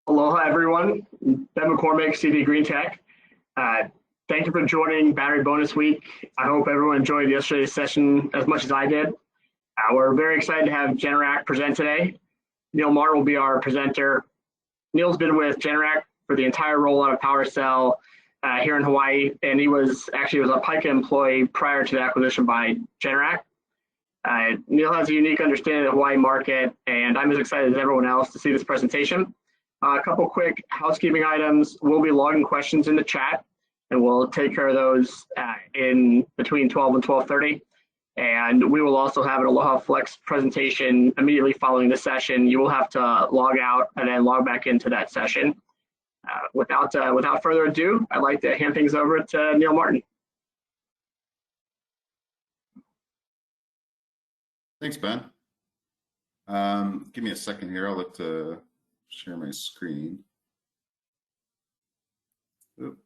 Aloha, everyone. Ben McCormick, CED Greentech. Thank you for joining Battery Bonus Week. I hope everyone enjoyed yesterday's session as much as I did. We're very excited to have Generac present today. Neil Martin will be our presenter. Neil's been with Generac for the entire rollout of PWRcell here in Hawaii, and he was a PICA employee prior to the acquisition by Generac. Neil has a unique understanding of the Hawaii market, and I'm as excited as everyone else to see this presentation. A couple quick housekeeping items. We'll be logging questions in the chat, and we'll take care of those in between 12 and 12:30. And we will also have an Aloha Flex presentation immediately following the session. You will have to log out and then log back into that session. Without further ado, I'd like to hand things over to Neil Martin. Thanks, Ben. Give me a second here. I'll look to share my screen. Oop.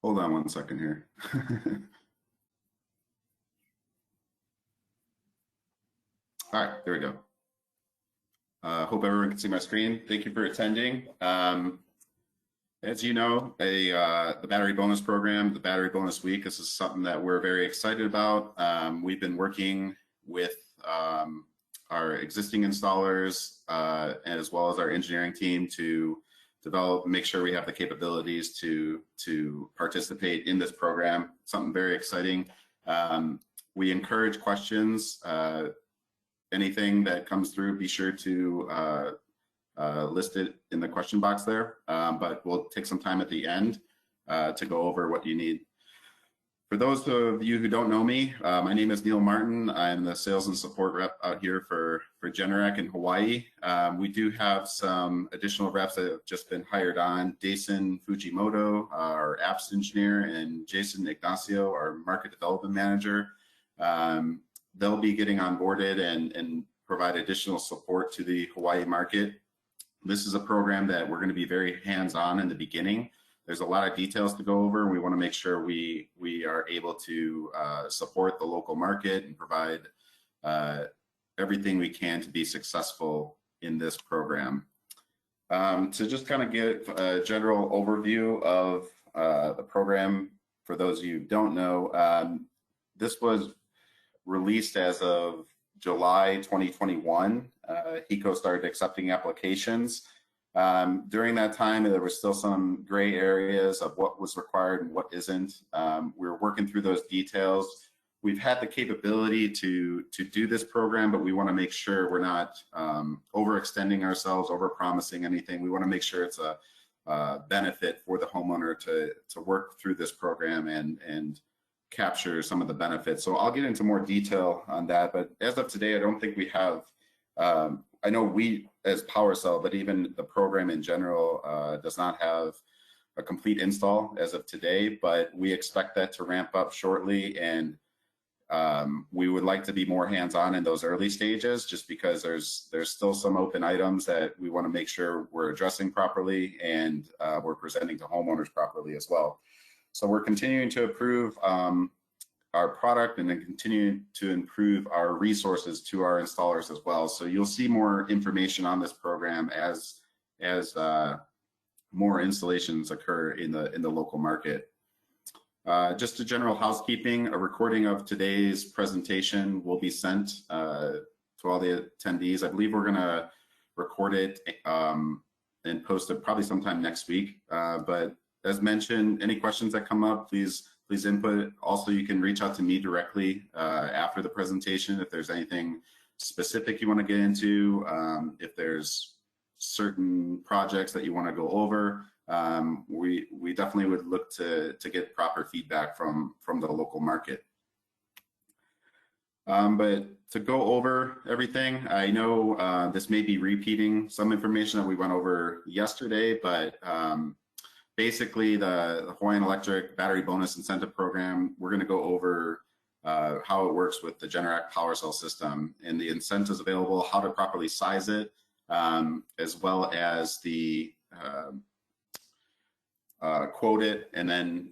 Hold on one second here. All right, there we go. Hope everyone can see my screen. Thank you for attending. As you know, the Battery Bonus Program, the Battery Bonus Week, this is something that we're very excited about. We've been working with our existing installers as well as our engineering team to develop, make sure we have the capabilities to participate in this program. Something very exciting. We encourage questions. Anything that comes through, be sure to list it in the question box there, but we'll take some time at the end to go over what you need. For those of you who don't know me, my name is Neil Martin. I'm the sales and support rep out here for Generac in Hawaii. We do have some additional reps that have just been hired on. Jason Fujimoto, our apps engineer, and Jason Ignacio, our market development manager. They'll be getting onboarded and provide additional support to the Hawaii market. This is a program that we're going to be very hands-on in the beginning. There's a lot of details to go over. We want to make sure we are able to support the local market and provide everything we can to be successful in this program. To just kind of give a general overview of the program, for those of you who don't know, this was released as of July 2021. HECO started accepting applications. During that time, there was still some gray areas of what was required and what isn't. We're working through those details. We've had the capability to do this program, but we want to make sure we're not overextending ourselves, overpromising anything. We want to make sure it's a benefit for the homeowner to work through this program and capture some of the benefits. So I'll get into more detail on that, but as of today, I don't think we have, I know we as PWRcell, but even the program in general does not have a complete install as of today, but we expect that to ramp up shortly, and we would like to be more hands-on in those early stages just because there's still some open items that we want to make sure we're addressing properly and we're presenting to homeowners properly as well. So we're continuing to improve our product and then continue to improve our resources to our installers as well. So you'll see more information on this program as more installations occur in the local market. Just a general housekeeping, a recording of today's presentation will be sent to all the attendees. I believe we're going to record it and post it probably sometime next week. But as mentioned, any questions that come up, please input. Also, you can reach out to me directly after the presentation if there's anything specific you want to get into, if there's certain projects that you want to go over. We definitely would look to get proper feedback from the local market. But to go over everything, I know this may be repeating some information that we went over yesterday, but basically, the Hawaiian Electric Battery Bonus Incentive Program, we're going to go over how it works with the Generac PWRcell system and the incentives available, how to properly size it, as well as the quote it and then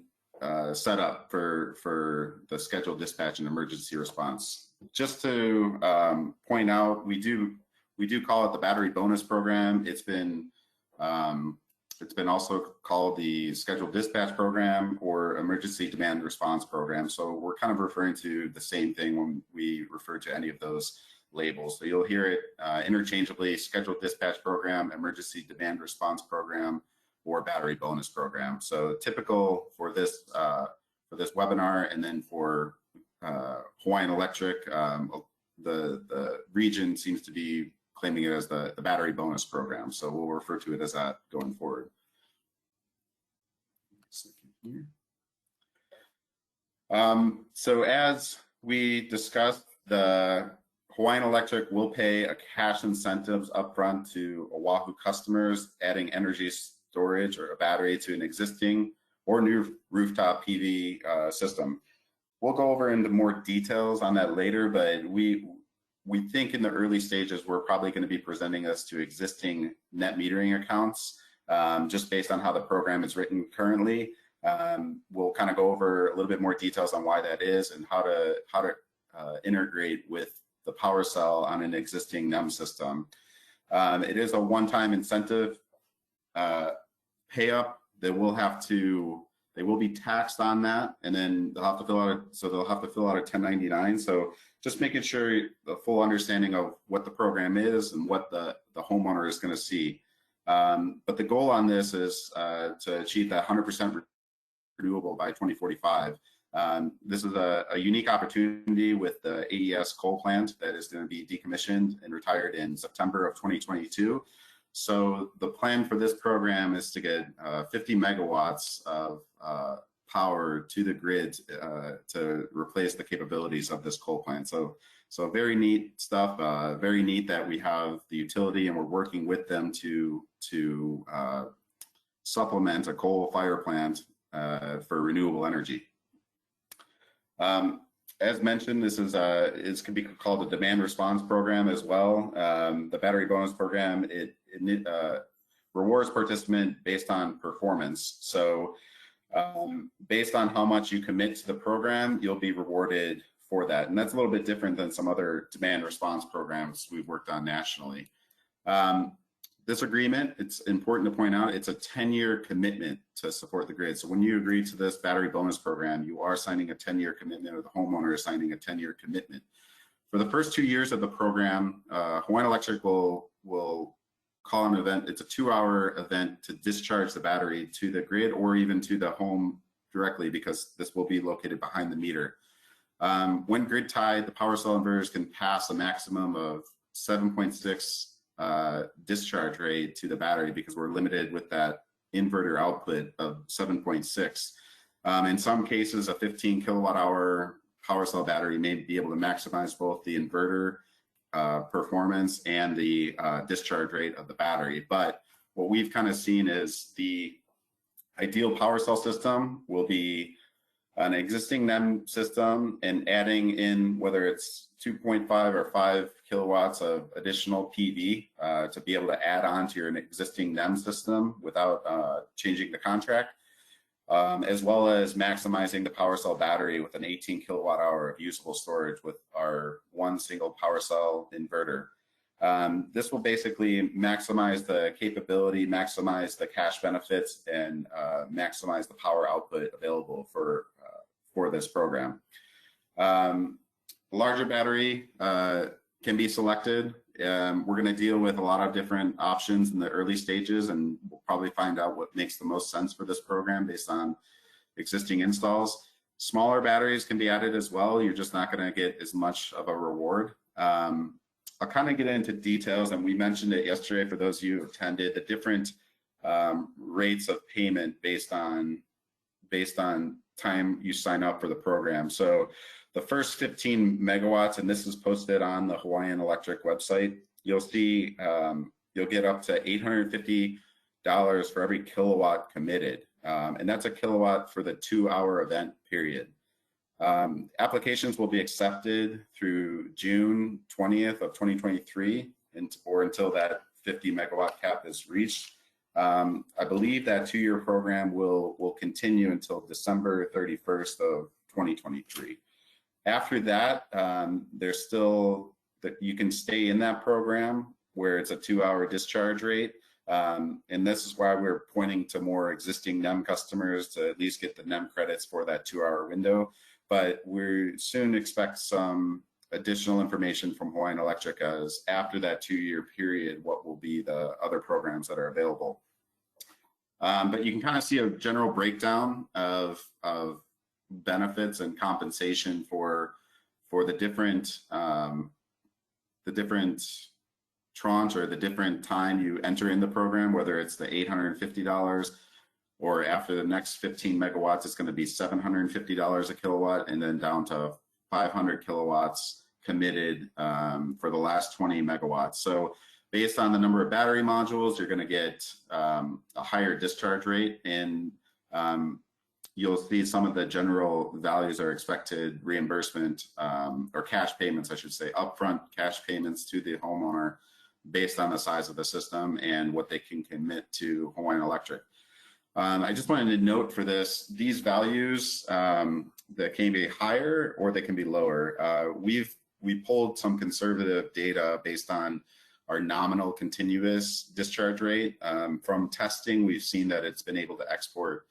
set up for the scheduled dispatch and emergency response. just to point out, we do call it the battery bonus program. It's been also called the scheduled dispatch program or emergency demand response program. So we're kind of referring to the same thing when we refer to any of those labels. So you'll hear it interchangeably: scheduled dispatch program, emergency demand response program, or battery bonus program. So typical for this webinar, and then for Hawaiian Electric, the region seems to be claiming it as the battery bonus program. So we'll refer to it as that going forward. So as we discussed, the Hawaiian Electric will pay a cash incentives upfront to Oahu customers adding energy storage or a battery to an existing or new rooftop PV system. We'll go over into more details on that later, but we think in the early stages we're probably going to be presenting this to existing net metering accounts, just based on how the program is written currently. We'll kind of go over a little bit more details on why that is and how to integrate with the PWRcell on an existing NEM system. It is a one-time incentive pay up. They will be taxed on that, and then they'll have to fill out a 1099. So just making sure the full understanding of what the program is and what the homeowner is going to see. But the goal on this is to achieve that 100% renewable by 2045. This is a unique opportunity with the AES coal plant that is going to be decommissioned and retired in September of 2022. So the plan for this program is to get 50 megawatts of power to the grid to replace the capabilities of this coal plant. So very neat stuff. Very neat that we have the utility and we're working with them to supplement a coal fire plant for renewable energy. As mentioned, this is can be called a demand response program as well. The battery bonus program, it rewards participant based on performance. So based on how much you commit to the program, you'll be rewarded for that. And that's a little bit different than some other demand response programs we've worked on nationally. This agreement, it's important to point out, it's a 10-year commitment to support the grid. So when you agree to this battery bonus program, you are signing a 10-year commitment, or the homeowner is signing a 10-year commitment. For the first 2 years of the program, Hawaiian Electric will call an event. It's a 2-hour event to discharge the battery to the grid or even to the home directly, because this will be located behind the meter. When grid tied, the PWRcell inverters can pass a maximum of 7.6 discharge rate to the battery, because we're limited with that inverter output of 7.6. In some cases, a 15 kilowatt hour PWRcell battery may be able to maximize both the inverter performance and the discharge rate of the battery. But what we've kind of seen is the ideal PWRcell system will be an existing NEM system and adding in, whether it's 2.5 or 5 kilowatts of additional PV to be able to add on to your existing NEM system without changing the contract, as well as maximizing the PWRcell battery with an 18 kilowatt hour of usable storage with our one single PWRcell inverter. This will basically maximize the capability, maximize the cash benefits, and maximize the power output available for this program. Larger battery can be selected. We're going to deal with a lot of different options in the early stages, and we'll probably find out what makes the most sense for this program based on existing installs. Smaller batteries can be added as well. You're just not going to get as much of a reward. I'll kind of get into details, and we mentioned it yesterday for those of you who attended, the different rates of payment based on time you sign up for the program. So the first 15 megawatts, and this is posted on the Hawaiian Electric website, you'll see you'll get up to $850 for every kilowatt committed. And that's a kilowatt for the 2-hour event period. Applications will be accepted through June 20th of 2023 or until that 50 megawatt cap is reached. I believe that 2-year program will continue until December 31st of 2023. After that, there's still that you can stay in that program where it's a 2-hour discharge rate. And this is why we're pointing to more existing NEM customers to at least get the NEM credits for that 2-hour window. But we soon expect some additional information from Hawaiian Electric as after that 2-year period, what will be the other programs that are available. But you can kind of see a general breakdown of benefits and compensation for the different tranche or the different time you enter in the program, whether it's the $850 or after the next 15 megawatts, it's going to be $750 a kilowatt, and then down to 500 kilowatts committed for the last 20 megawatts. So based on the number of battery modules, you're going to get a higher discharge rate, and you'll see some of the general values are expected reimbursement or cash payments, I should say, upfront cash payments to the homeowner based on the size of the system and what they can commit to Hawaiian Electric. I just wanted to note for this, these values that can be higher or they can be lower. We pulled some conservative data based on our nominal continuous discharge rate. From testing, we've seen that it's been able to export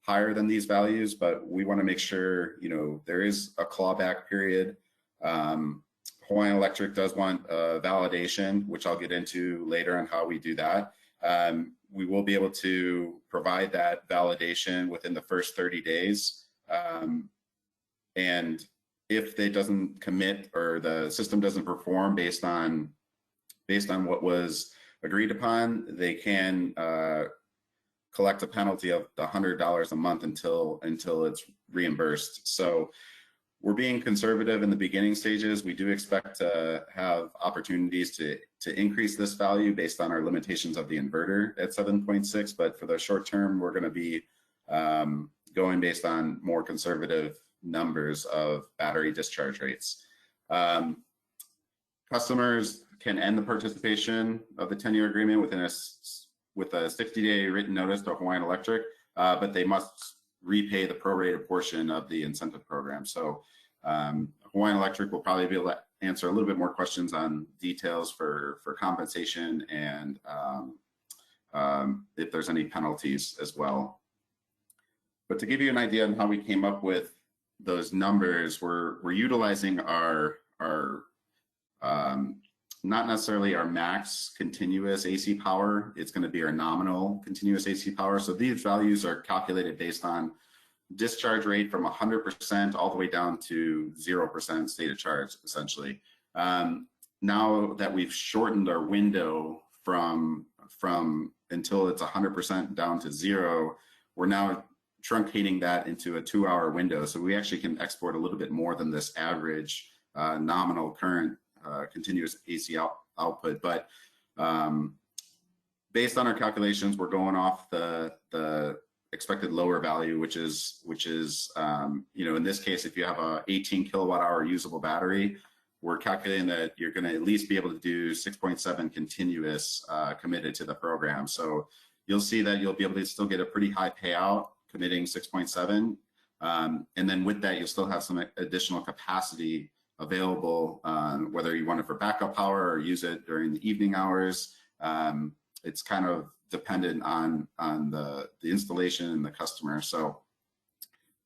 higher than these values, but we want to make sure, there is a clawback period. Hawaiian Electric does want validation, which I'll get into later on how we do that. We will be able to provide that validation within the first 30 days. And if it doesn't commit or the system doesn't perform based on what was agreed upon, they can collect a penalty of $100 a month until it's reimbursed. So we're being conservative in the beginning stages. We do expect to have opportunities to increase this value based on our limitations of the inverter at 7.6, but for the short term, we're going to be going based on more conservative numbers of battery discharge rates. Customers can end the participation of the 10-year agreement with a 60-day written notice to Hawaiian Electric, but they must repay the prorated portion of the incentive program. So Hawaiian Electric will probably be able to answer a little bit more questions on details for compensation and if there's any penalties as well. But to give you an idea on how we came up with those numbers, we're utilizing our not necessarily our max continuous AC power. It's going to be our nominal continuous AC power. So these values are calculated based on discharge rate from 100% all the way down to 0% state of charge, essentially. Now that we've shortened our window from until it's 100% down to 0, we're now truncating that into a 2-hour window. So we actually can export a little bit more than this average nominal current continuous AC output. But based on our calculations, we're going off the expected lower value, which is in this case, if you have a 18 kilowatt hour usable battery, we're calculating that you're going to at least be able to do 6.7 continuous committed to the program. So you'll see that you'll be able to still get a pretty high payout committing 6.7. And then with that, you'll still have some additional capacity available, whether you want it for backup power or use it during the evening hours. It's kind of dependent on the installation and the customer. So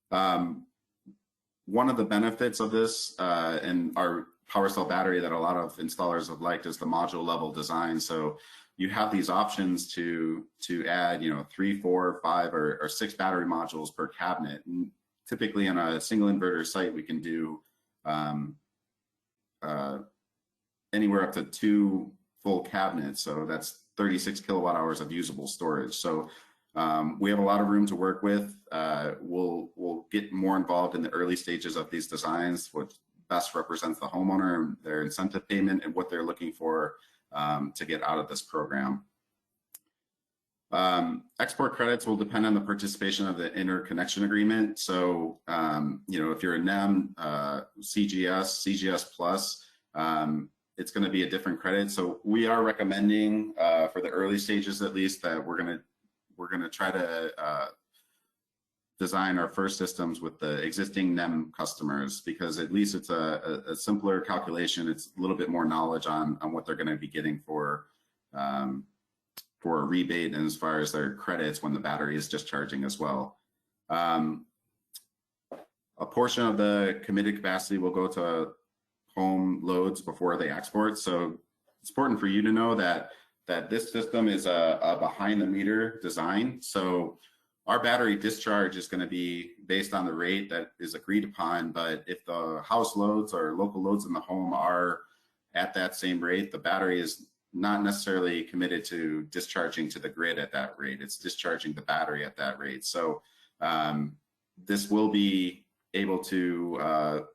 one of the benefits of this and our PWRcell battery that a lot of installers have liked is the module level design. So you have these options to add 3, 4, 5, or 6 battery modules per cabinet. And typically on a single inverter site, we can do anywhere up to 2 full cabinets. So that's 36 kilowatt hours of usable storage. So we have a lot of room to work with. We'll get more involved in the early stages of these designs, what best represents the homeowner and their incentive payment and what they're looking for to get out of this program. Export credits will depend on the participation of the interconnection agreement. So, if you're a NEM, CGS Plus, it's going to be a different credit. So we are recommending for the early stages, at least, that we're going to try to design our first systems with the existing NEM customers, because at least it's a simpler calculation. It's a little bit more knowledge on what they're going to be getting for a rebate and as far as their credits when the battery is discharging as well. A portion of the committed capacity will go to home loads before they export. So it's important for you to know that this system is a behind the meter design. So our battery discharge is going to be based on the rate that is agreed upon, but if the house loads or local loads in the home are at that same rate, the battery is not necessarily committed to discharging to the grid at that rate. It's discharging the battery at that rate. So this will be able to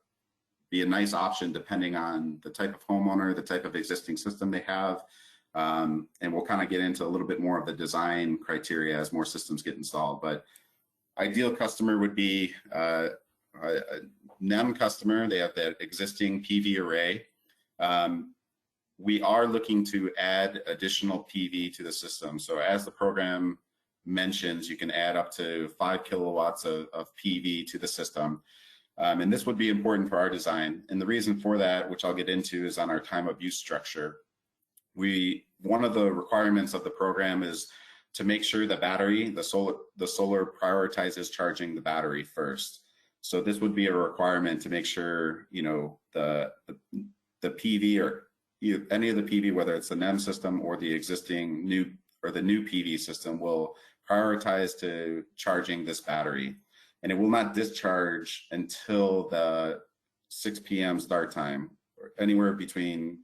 be a nice option depending on the type of homeowner, the type of existing system they have. And we'll kind of get into a little bit more of the design criteria as more systems get installed. But ideal customer would be a NEM customer. They have that existing PV array. We are looking to add additional PV to the system. So as the program mentions, you can add up to 5 kilowatts of PV to the system. And this would be important for our design. And the reason for that, which I'll get into, is on our time of use structure. One of the requirements of the program is to make sure the battery, the solar prioritizes charging the battery first. So this would be a requirement to make sure, you know, the PV or any of the PV, whether it's the NEM system or the existing new PV system, will prioritize to charging this battery. And it will not discharge until the 6 p.m. start time, or anywhere between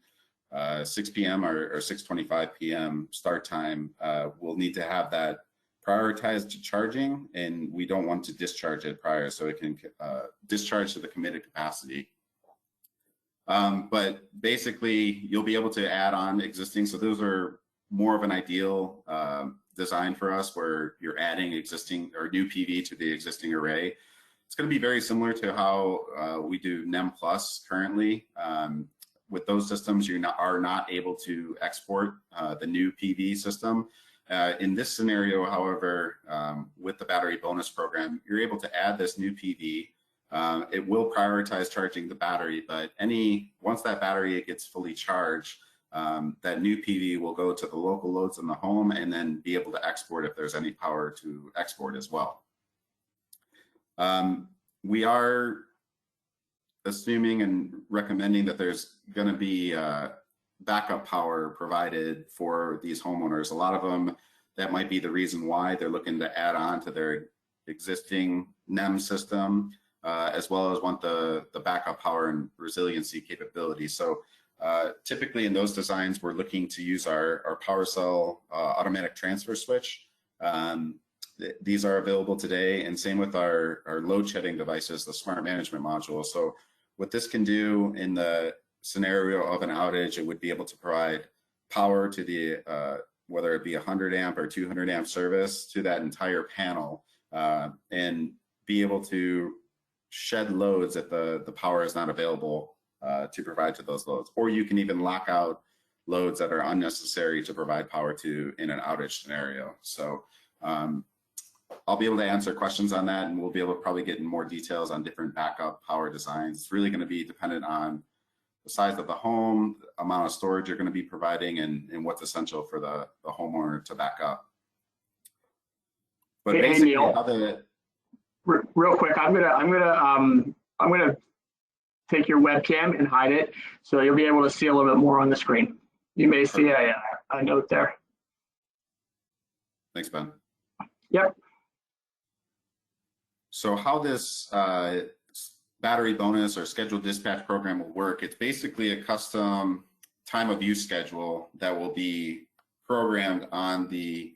6 p.m. or 6:25 p.m. start time. We'll need to have that prioritized to charging, and we don't want to discharge it prior, so it can discharge to the committed capacity. But basically, you'll be able to add on existing. So those are more of an ideal design for us, where you're adding existing or new PV to the existing array. It's going to be very similar to how we do NEM Plus currently. With those systems, you are not able to export the new PV system. In this scenario, however, with the battery bonus program, you're able to add this new PV. It will prioritize charging the battery, but once that battery gets fully charged, that new PV will go to the local loads in the home and then be able to export if there's any power to export as well. We are assuming and recommending that there's going to be backup power provided for these homeowners. A lot of them, that might be the reason why they're looking to add on to their existing NEM system, as well as want the backup power and resiliency capability. So typically in those designs, we're looking to use our PWRcell automatic transfer switch. These are available today, and same with our load shedding devices, the smart management module. So what this can do in the scenario of an outage, it would be able to provide power to the, whether it be 100 amp or 200 amp service to that entire panel, and be able to shed loads if the power is not available to provide to those loads. Or you can even lock out loads that are unnecessary to provide power to in an outage scenario. So I'll be able to answer questions on that, and we'll be able to probably get in more details on different backup power designs. It's really going to be dependent on the size of the home, the amount of storage you're going to be providing, and what's essential for the homeowner to back up. But basically, Neil, real quick, I'm gonna take your webcam and hide it, so you'll be able to see a little bit more on the screen. You may see a note there. Thanks, Ben. Yep. So how this battery bonus or scheduled dispatch program will work, it's basically a custom time of use schedule that will be programmed on the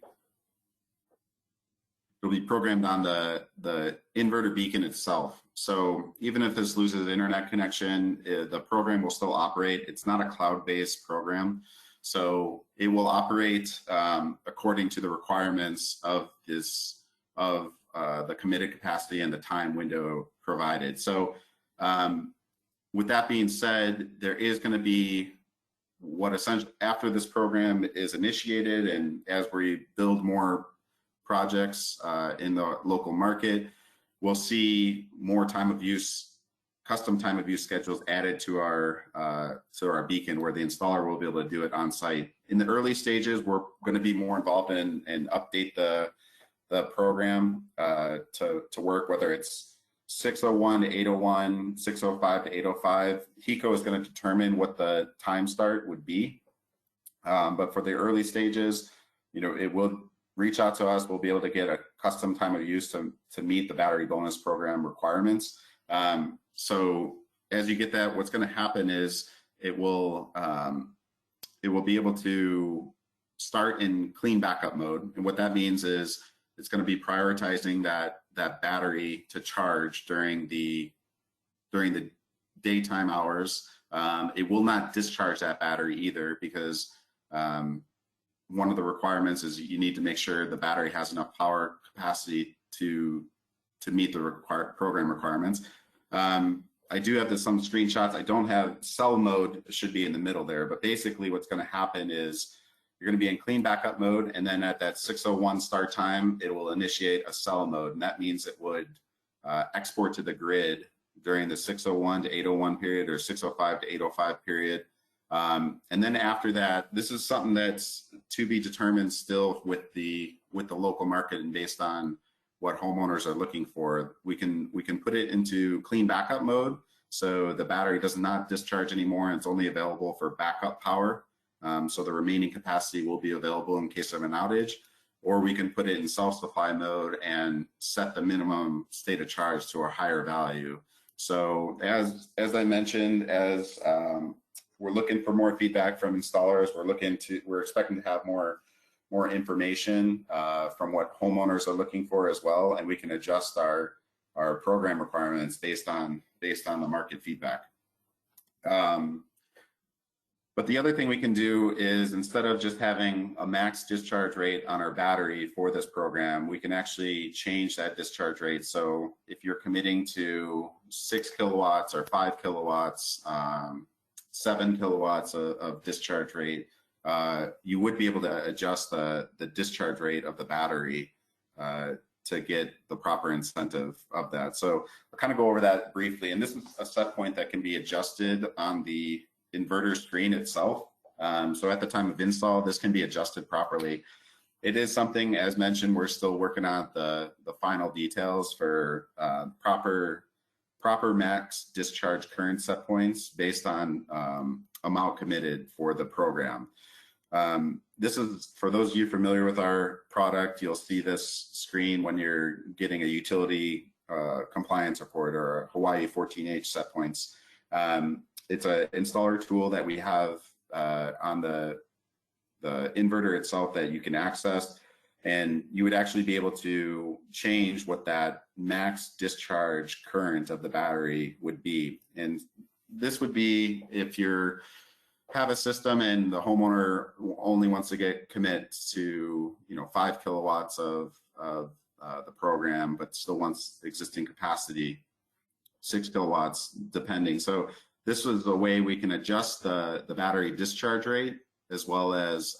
inverter beacon itself. So even if this loses internet connection, the program will still operate. It's not a cloud-based program, so it will operate according to the requirements of the committed capacity and the time window provided. So with that being said, there is going to be after this program is initiated, and as we build more projects in the local market, we'll see more time of use, custom time of use schedules added to our beacon, where the installer will be able to do it on site. In the early stages, we're going to be more involved in and update the program to work, whether it's 601 to 801, 605 to 805. HECO is going to determine what the time start would be. But for the early stages, it will reach out to us. We'll be able to get a custom time of use to meet the battery bonus program requirements. So as you get that, what's going to happen is it will be able to start in clean backup mode. And what that means is it's going to be prioritizing that battery to charge during the daytime hours. It will not discharge that battery either, because one of the requirements is you need to make sure the battery has enough power capacity to meet the program requirements. I do have some screenshots. I don't have cell mode, should be in the middle there, but basically what's going to happen is you're going to be in clean backup mode, and then at that 6:01 start time, it will initiate a cell mode, and that means it would export to the grid during the 6:01 to 8:01 period, or 6:05 to 8:05 period. And then after that, this is something that's to be determined still with the local market and based on what homeowners are looking for. We can put it into clean backup mode, so the battery does not discharge anymore, and it's only available for backup power. So the remaining capacity will be available in case of an outage, or we can put it in self-supply mode and set the minimum state of charge to a higher value. So as I mentioned, as we're looking for more feedback from installers, we're expecting to have more information from what homeowners are looking for as well, and we can adjust our program requirements based on the market feedback. But the other thing we can do is, instead of just having a max discharge rate on our battery for this program, we can actually change that discharge rate. So if you're committing to 6 kilowatts or 5 kilowatts, 7 kilowatts of discharge rate, you would be able to adjust the discharge rate of the battery to get the proper incentive of that. So I'll kind of go over that briefly. And this is a set point that can be adjusted on the inverter screen itself. So at the time of install, this can be adjusted properly. It is something, as mentioned, we're still working on the final details for proper max discharge current set points based on amount committed for the program. This is, for those of you familiar with our product, you'll see this screen when you're getting a utility compliance report or a Hawaii 14H set points. It's an installer tool that we have on the inverter itself that you can access, and you would actually be able to change what that max discharge current of the battery would be. And this would be if you have a system and the homeowner only wants to commit to 5 kilowatts of the program, but still wants existing capacity, 6 kilowatts depending. So this was a way we can adjust the battery discharge rate, as well as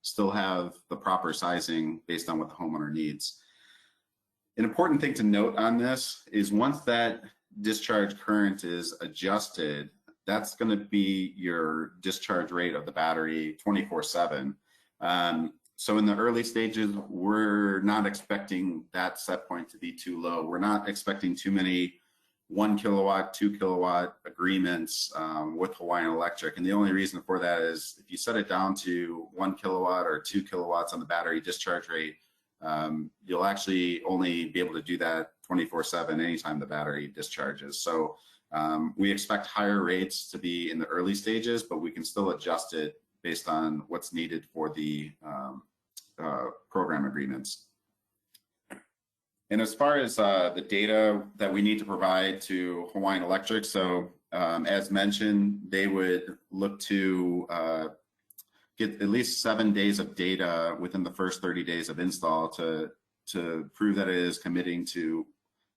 still have the proper sizing based on what the homeowner needs. An important thing to note on this is, once that discharge current is adjusted, that's going to be your discharge rate of the battery 24/7. So in the early stages, we're not expecting that set point to be too low. We're not expecting too many 1 kilowatt, 2 kilowatt agreements with Hawaiian Electric. And the only reason for that is, if you set it down to 1 kilowatt or 2 kilowatts on the battery discharge rate, you'll actually only be able to do that 24/7 anytime the battery discharges. So we expect higher rates to be in the early stages, but we can still adjust it based on what's needed for the program agreements. And as far as the data that we need to provide to Hawaiian Electric, so as mentioned, they would look to get at least 7 days of data within the first 30 days of install to prove that it is committing to,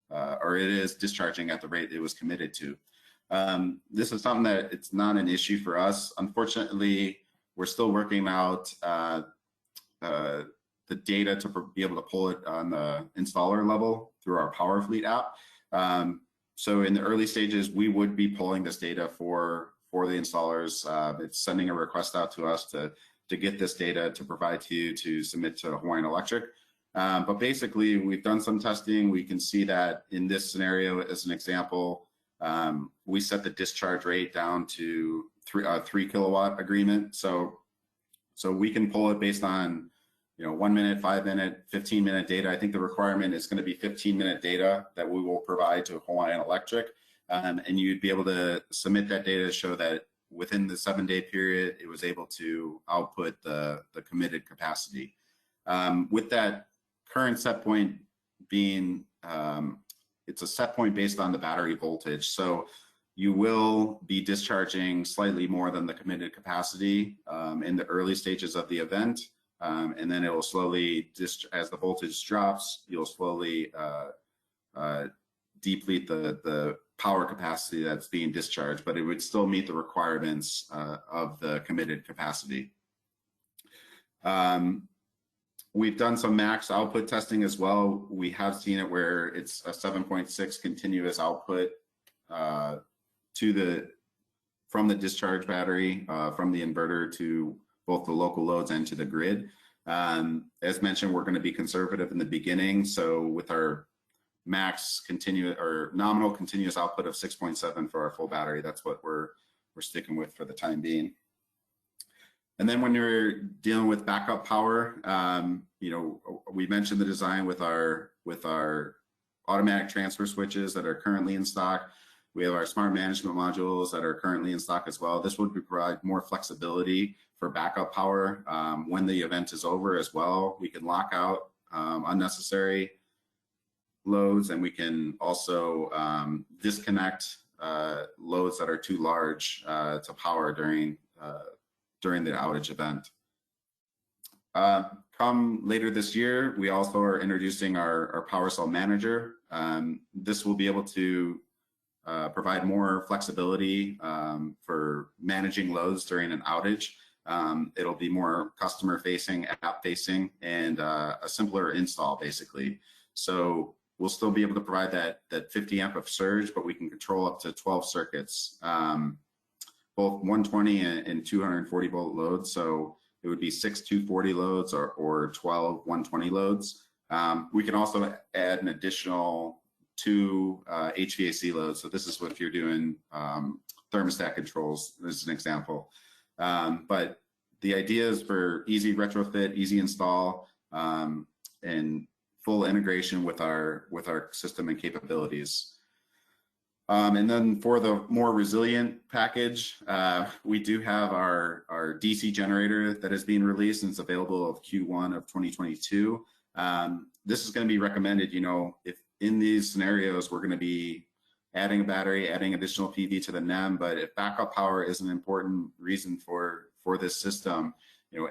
or it is discharging at the rate it was committed to. This is something that it's not an issue for us. Unfortunately, we're still working out the data to be able to pull it on the installer level through our Power Fleet app. So in the early stages, we would be pulling this data for the installers. It's sending a request out to us to get this data to provide to you to submit to Hawaiian Electric. But basically, we've done some testing. We can see that in this scenario, as an example, we set the discharge rate down to 3 kilowatt agreement. So we can pull it based on 1 minute, 5 minute, 15-minute data. I think the requirement is going to be 15-minute data that we will provide to Hawaiian Electric. And you'd be able to submit that data to show that within the 7-day period, it was able to output the committed capacity. With that current set point being, it's a set point based on the battery voltage. So you will be discharging slightly more than the committed capacity in the early stages of the event. And then it will slowly, as the voltage drops, you'll slowly deplete the power capacity that's being discharged, but it would still meet the requirements of the committed capacity. We've done some max output testing as well. We have seen it where it's a 7.6 continuous output from the discharge battery, from the inverter to both the local loads and to the grid. As mentioned, we're going to be conservative in the beginning. So with our max continuous or nominal continuous output of 6.7 for our full battery, that's what we're sticking with for the time being. And then when you're dealing with backup power, we mentioned the design with our automatic transfer switches that are currently in stock. We have our smart management modules that are currently in stock as well. This would provide more flexibility for backup power when the event is over as well. We can lock out unnecessary loads, and we can also disconnect loads that are too large to power during the outage event. Come later this year, we also are introducing our PWRcell Manager. This will be able to provide more flexibility for managing loads during an outage. It'll be more customer-facing, app-facing, and a simpler install, basically. So we'll still be able to provide that 50 amp of surge, but we can control up to 12 circuits, both 120 and 240 volt loads. So it would be 6 240 loads or 12 120 loads. We can also add an additional 2 HVAC loads. So this is what if you're doing thermostat controls, as an example. But the idea is for easy retrofit, easy install, and full integration with our system and capabilities. And then for the more resilient package, we do have our DC generator that is being released, and it's available of Q1 of 2022. This is going to be recommended, if in these scenarios we're going to be adding a battery, adding additional PV to the NEM, but if backup power is an important reason for this system,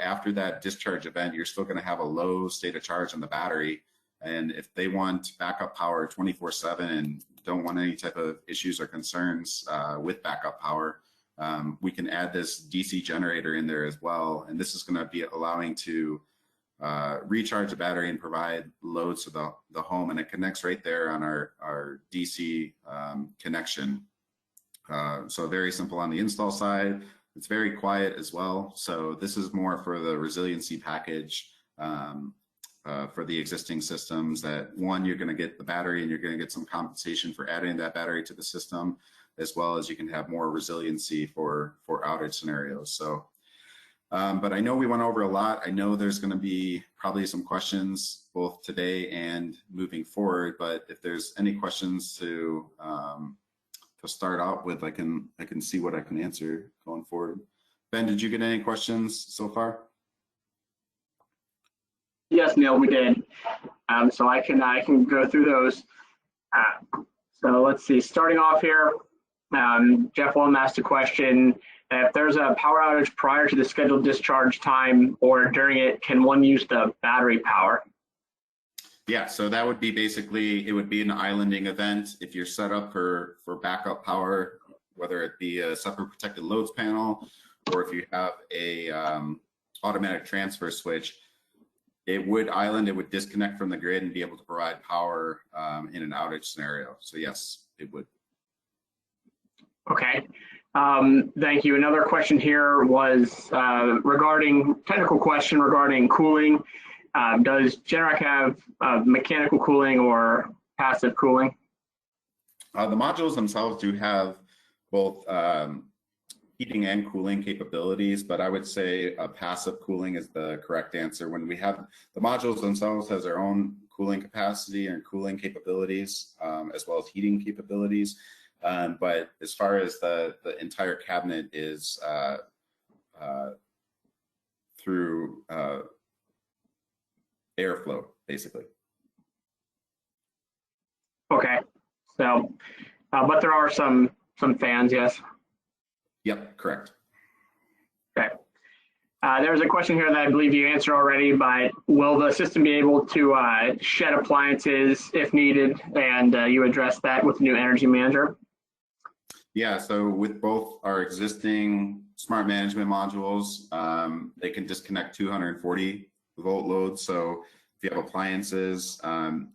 after that discharge event, you're still going to have a low state of charge on the battery. And if they want backup power 24/7 and don't want any type of issues or concerns with backup power, we can add this DC generator in there as well. And this is going to be allowing to recharge the battery and provide loads to the home, and it connects right there on our DC connection. So very simple on the install side. It's very quiet as well. So this is more for the resiliency package for the existing systems, that one, you're going to get the battery and you're going to get some compensation for adding that battery to the system, as well as you can have more resiliency for outage scenarios. So, but I know we went over a lot. I know there's going to be probably some questions both today and moving forward, but if there's any questions to start out with, I can see what I can answer going forward. Ben, did you get any questions so far? Yes, Neil, we did. So I can go through those. So let's see. Starting off here, Jeff Wallum asked a question: if there's a power outage prior to the scheduled discharge time or during it, can one use the battery power? Yeah, so that would be basically, it would be an islanding event. If you're set up for backup power, whether it be a separate protected loads panel or if you have a automatic transfer switch, it would island, it would disconnect from the grid and be able to provide power in an outage scenario. So yes, it would. Okay. Thank you. Another question here was regarding, technical question regarding cooling. Does Generac have mechanical cooling or passive cooling? The modules themselves do have both heating and cooling capabilities, but I would say passive cooling is the correct answer. When we have the modules themselves has their own cooling capacity and cooling capabilities, as well as heating capabilities. But as far as the entire cabinet is through airflow, basically. Okay. So, but there are some fans, yes. Yep, correct. Okay. There's a question here that I believe you answered already, but will the system be able to shed appliances if needed? And you addressed that with the new energy manager? Yeah, so with both our existing smart management modules, they can disconnect 240 volt loads. So if you have appliances,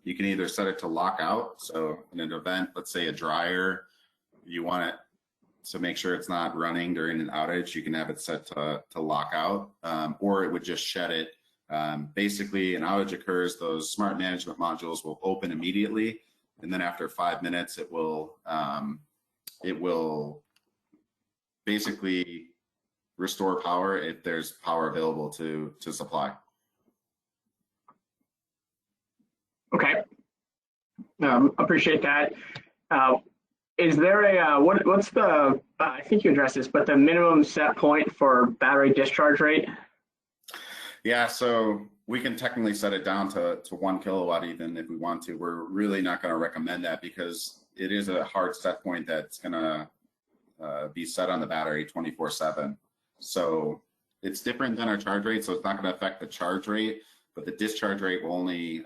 you can either set it to lock out. So in an event, let's say a dryer, you want it to make sure it's not running during an outage, you can have it set to lock out, or it would just shed it. Basically, an outage occurs, those smart management modules will open immediately, and then after 5 minutes, it will basically restore power if there's power available to supply. Okay, appreciate that. Is there a, what's the, I think you addressed this, but the minimum set point for battery discharge rate? Yeah, so we can technically set it down to 1 kilowatt even if we want to. We're really not going to recommend that because it is a hard set point that's going to be set on the battery 24/7. So it's different than our charge rate, so it's not going to affect the charge rate, but the discharge rate will only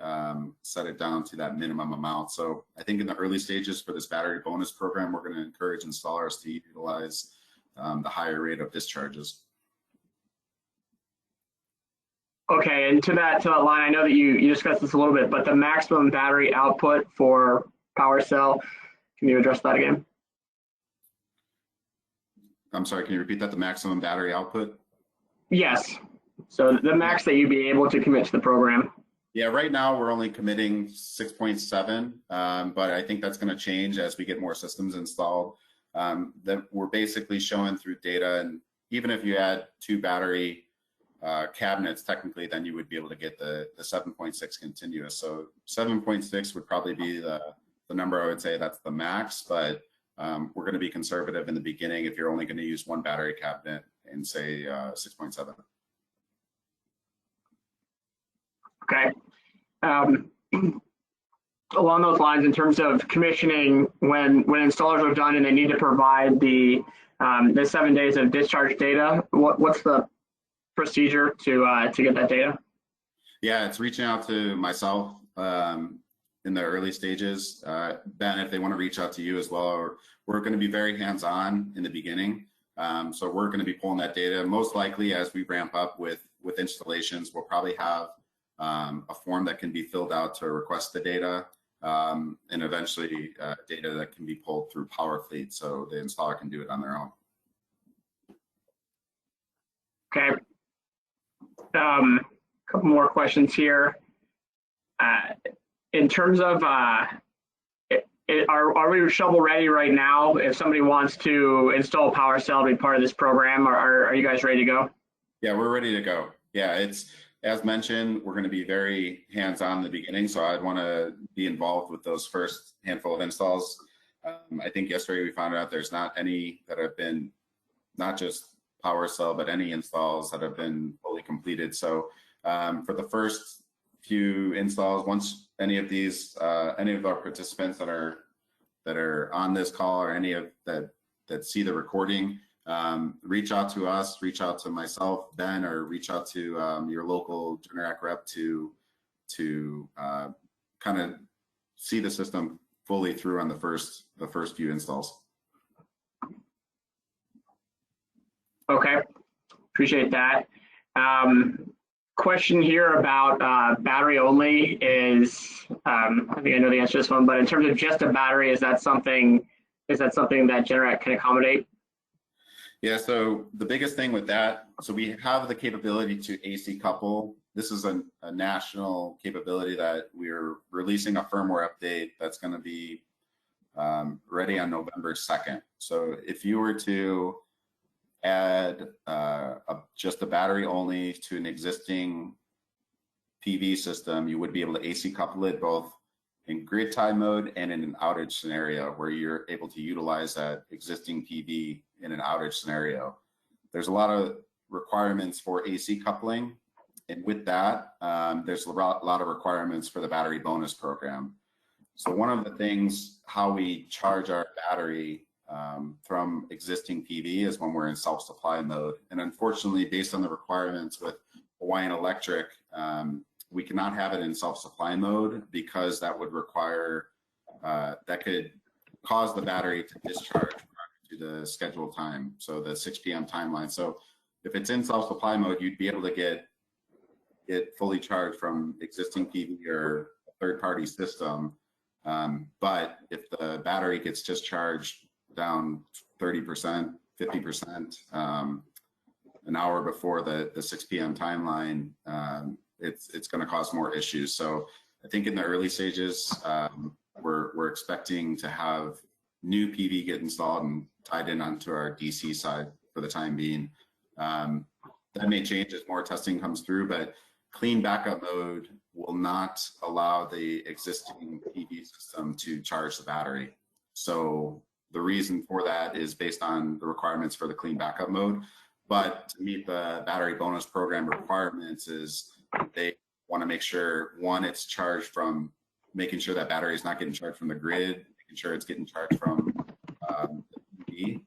set it down to that minimum amount. So I think in the early stages for this battery bonus program, we're going to encourage installers to utilize the higher rate of discharges. Okay, and to that line, I know that you discussed this a little bit, but the maximum battery output for PWRcell, can you address that again? I'm sorry, can you repeat that? The maximum battery output? Yes. So the max that you'd be able to commit to the program. Yeah, right now we're only committing 6.7, but I think that's going to change as we get more systems installed. That we're basically showing through data, and even if you add 2 battery cabinets, technically, then you would be able to get the 7.6 continuous. So 7.6 would probably be the number I would say that's the max, but we're going to be conservative in the beginning if you're only going to use 1 battery cabinet and say 6.7. Okay. Along those lines, in terms of commissioning, when installers are done and they need to provide the 7 days of discharge data, what's the procedure to get that data? Yeah, it's reaching out to myself in the early stages. Ben, if they want to reach out to you as well, we're going to be very hands-on in the beginning. So we're going to be pulling that data. Most likely, as we ramp up with installations, we'll probably have a form that can be filled out to request the data, and eventually data that can be pulled through PowerFleet, so the installer can do it on their own. Okay. A couple more questions here. In terms of, are we shovel ready right now? If somebody wants to install PWRcell to be part of this program, are you guys ready to go? Yeah, we're ready to go. Yeah, it's, as mentioned, we're going to be very hands-on in the beginning, so I'd want to be involved with those first handful of installs. I think yesterday we found out there's not any that have been, not just PWRcell, but any installs that have been fully completed. So for the first few installs, once any of these, any of our participants that are on this call or any of that see the recording, reach out to us, reach out to myself, Ben, or reach out to your local Generac rep to kind of see the system fully through on the first few installs. Okay, appreciate that. question here about battery only is, I think I know the answer to this one, but in terms of just a battery, is that something that Generac can accommodate? Yeah, so the biggest thing with that, so we have the capability to AC couple. This is a national capability that we're releasing a firmware update that's going to be ready on November 2nd. So if you were to add just a battery only to an existing PV system, you would be able to AC couple it both in grid tie mode and in an outage scenario where you're able to utilize that existing PV in an outage scenario. There's a lot of requirements for AC coupling, and with that, there's a lot of requirements for the battery bonus program. So one of the things, how we charge our battery from existing PV is when we're in self-supply mode. And unfortunately, based on the requirements with Hawaiian Electric, we cannot have it in self-supply mode because that would require, that could cause the battery to discharge to the scheduled time, so the 6 p.m. timeline. So if it's in self-supply mode, you'd be able to get it fully charged from existing PV or a third-party system. But if the battery gets discharged down 30%, 50%, an hour before the 6 p.m. timeline, it's going to cause more issues. So I think in the early stages, we're expecting to have new PV get installed and tied in onto our DC side for the time being. That may change as more testing comes through, but clean backup mode will not allow the existing PV system to charge the battery. So the reason for that is based on the requirements for the clean backup mode. But to meet the battery bonus program requirements is they want to make sure, one, it's charged from making sure that battery is not getting charged from the grid, making sure it's getting charged from the PV,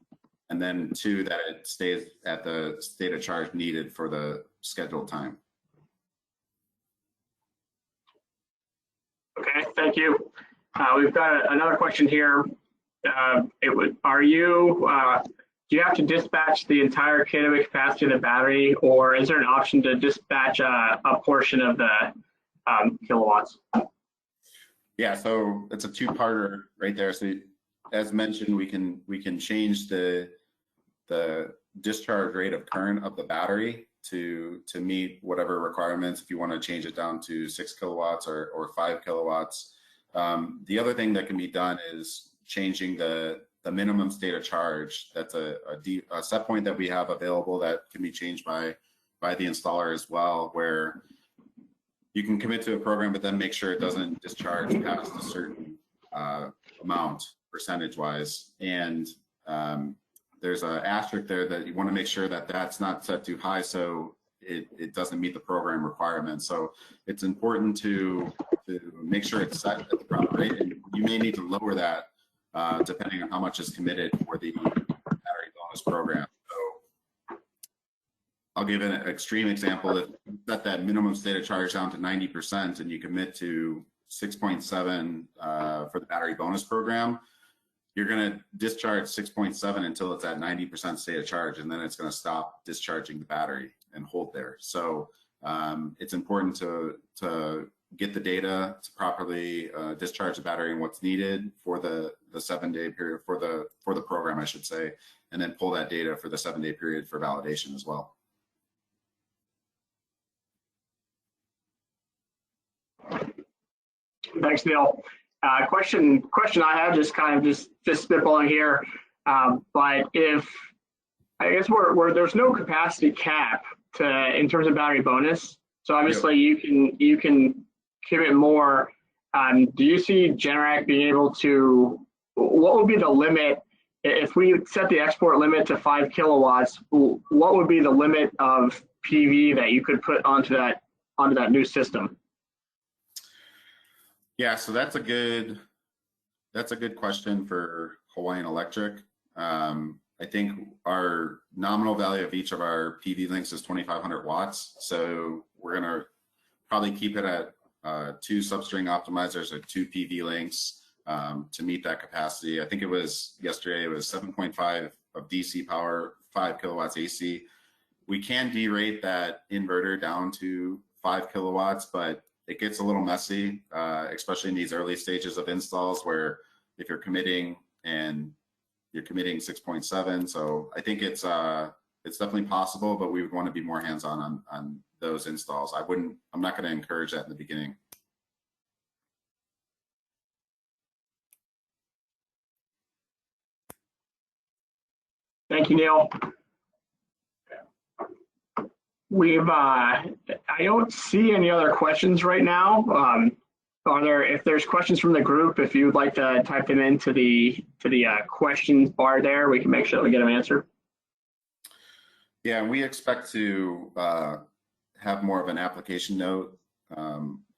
and then two, that it stays at the state of charge needed for the scheduled time. Okay, thank you. We've got another question here. Do you have to dispatch the entire kW capacity of the battery, or is there an option to dispatch a portion of the kilowatts? Yeah, so it's a two-parter right there. So as mentioned, we can change the discharge rate of current of the battery to meet whatever requirements, if you want to change it down to 6 kilowatts or 5 kilowatts. The other thing that can be done is changing the minimum state of charge. That's a set point that we have available that can be changed by the installer as well, where you can commit to a program, but then make sure it doesn't discharge past a certain amount percentage-wise. And there's an asterisk there that you want to make sure that that's not set too high so it doesn't meet the program requirements. So it's important to make sure it's set at the proper rate, and you may need to lower that depending on how much is committed for the battery bonus program. So I'll give an extreme example. If you set that minimum state of charge down to 90% and you commit to 6.7 for the battery bonus program, you're going to discharge 6.7 until it's at 90% state of charge, and then it's going to stop discharging the battery and hold there. So it's important to get the data to properly discharge the battery and what's needed for the 7-day period for the program, I should say, and then pull that data for the 7-day period for validation as well. Thanks, Neil. Question I have, just spitballing here, but if I guess there's no capacity cap in terms of battery bonus, so obviously you can commit more. Do you see Generac being able to? What would be the limit if we set the export limit to 5 kilowatts? What would be the limit of PV that you could put onto that new system? Yeah, so that's a good question for Hawaiian Electric. I think our nominal value of each of our PV links is 2,500 watts. So we're going to probably keep it at 2 substring optimizers or 2 PV links to meet that capacity. I think it was yesterday, it was 7.5 of DC power, 5 kilowatts AC. we can derate that inverter down to 5 kilowatts, but it gets a little messy, especially in these early stages of installs where if you're committing and you're committing 6.7. So I think it's definitely possible, but we would want to be more hands-on on those installs. I'm not going to encourage that in the beginning. Thank you, Neil. I don't see any other questions right now. If there's questions from the group, if you'd like to type them into the questions bar there, we can make sure that we get them answered. Yeah, we expect to have more of an application note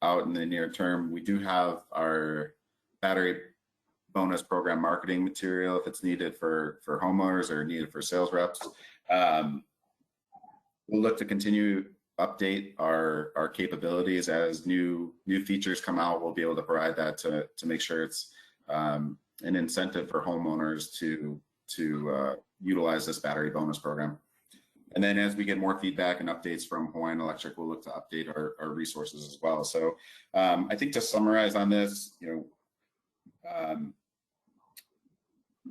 out in the near term. We do have our battery bonus program marketing material if it's needed for homeowners or needed for sales reps. We'll look to continue update our capabilities as new features come out. We'll be able to provide that to make sure it's an incentive for homeowners to utilize this battery bonus program. And then as we get more feedback and updates from Hawaiian Electric, we'll look to update our resources as well. So I think to summarize on this,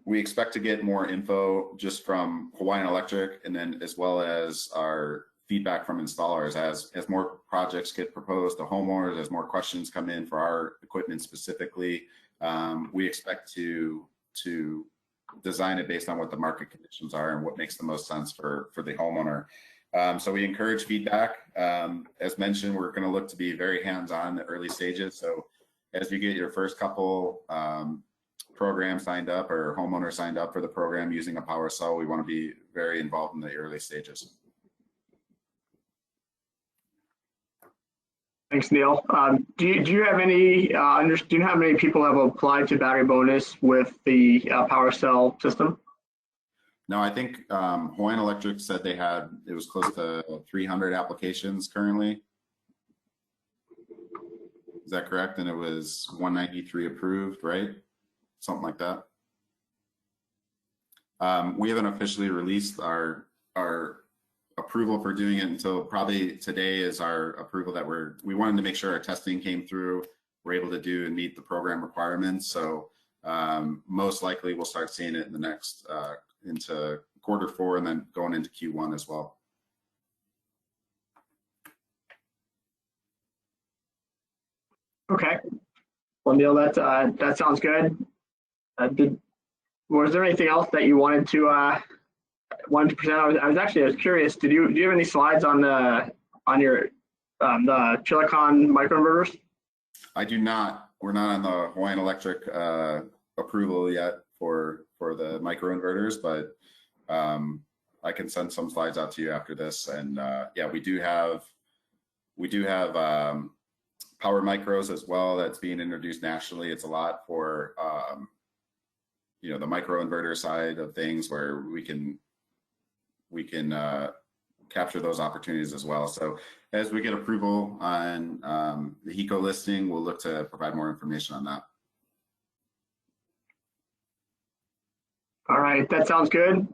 we expect to get more info just from Hawaiian Electric, and then as well as our feedback from installers as more projects get proposed to homeowners, as more questions come in for our equipment specifically. We expect to design it based on what the market conditions are and what makes the most sense for the homeowner. So we encourage feedback. As mentioned, we're going to look to be very hands-on in the early stages. So as you get your first couple programs signed up or homeowners signed up for the program using a PWRcell, we want to be very involved in the early stages. Thanks, Neil. Do you have any do you know how many people have applied to battery bonus with the PWRcell system? No, I think Hawaiian Electric said it was close to 300 applications currently. Is that correct? And it was 193 approved, right? Something like that. We haven't officially released our approval for doing it until probably today is our approval that we wanted to make sure our testing came through, we're able to do and meet the program requirements. So most likely we'll start seeing it in the next into Q4 and then going into Q1 as well. Okay. Well, Neil, that sounds good. Was there anything else that you wanted to present? I was curious. Do you have any slides on your the Chilicon microinverters? I do not. We're not on the Hawaiian Electric approval yet for the microinverters, but I can send some slides out to you after this. And yeah, we do have power micros as well that's being introduced nationally. It's a lot for the microinverter side of things where we can capture those opportunities as well. So as we get approval on the HECO listing, we'll look to provide more information on that. All right, that sounds good.